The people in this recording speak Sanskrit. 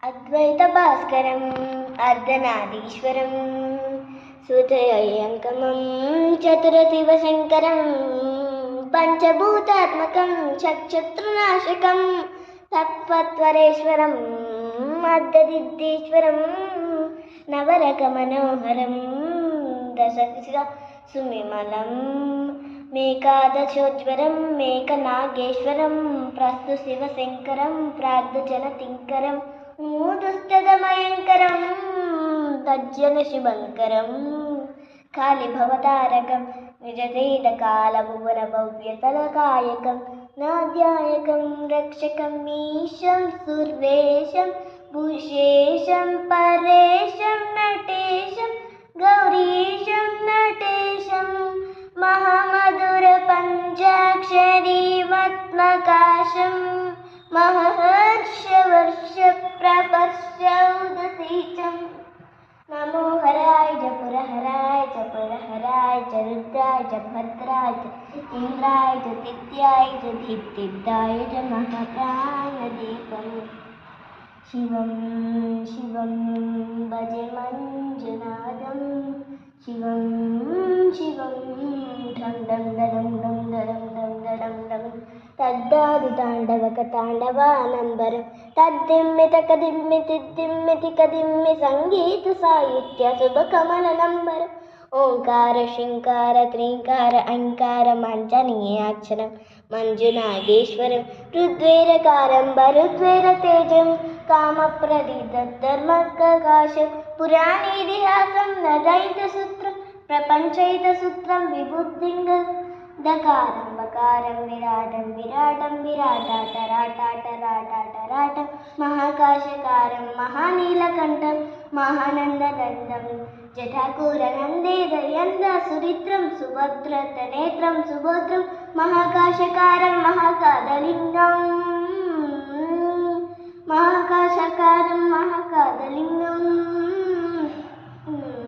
अद्वैतभास्करम् अर्धनादीश्वरं सुतयङ्कमं चतुरशिवशङ्करं पञ्चभूतात्मकं चक्षुतृनाशकं तत्त्वत्वरेश्वरम् अर्धसिद्धीश्वरं नवरकमनोहरं दशदिश सुविमलं मेकादशोज्वरं मेकनागेश्वरं प्रस्तुशिवशङ्करं प्रार्धजनतिङ्करं मूदुस्तदमयङ्करं तज्जनशिवङ्करं कालिभवतारकं निजतेदकालभुवनभव्यतलकायकं नाद्यायकं रक्षकं मीशं सुरेशं भूषेशं परेशं नटेशं गौरीशं नटेशं महामधुरपञ्चाक्षरीमत्मकाशं महर्षवर्षप्रपश्यौदसीचं नमो हराय च पुरहराय च पुरहराय च रुद्राय च भद्राय च इन्द्राय च दित्याय च दीप्तिदाय च महप्राणदीपम् शिवं शिवं भजे मञ्जुनाथं शिवं शिवं ढं ढं डं डं डं डं डं डं तद्दादिताण्डवकताण्डवानम्बरं तद्दिम्मितकदिम्मितिद्दिम्मितिकदिम्मि सङ्गीतसाहित्यशुभकमलनम्बरम् ओङ्कार शिङ्कार त्रीङ्कार ऐङ्कार मञ्जनीयाक्षरं मञ्जुनागेश्वरं ऋद्वेरकारं वरुद्वेरतेजं कामप्रदिधर्मप्रकाशं पुराणेतिहासं नदैतसूत्रं प्रपञ्चैतसूत्रं विबुद्धिङ्गदकारं वकारं विराटं विराटं विराटाटराटाटराटाटराटं महाकाशकारं महानीलकण्ठं महानन्ददण्डं जटाकूरनन्देदयन्दसुरित्रं सुभद्रतनेत्रं सुभद्रं महाकाशकारं महाकादलिङ्गं महाकाशकारं महाकादलिङ्गम्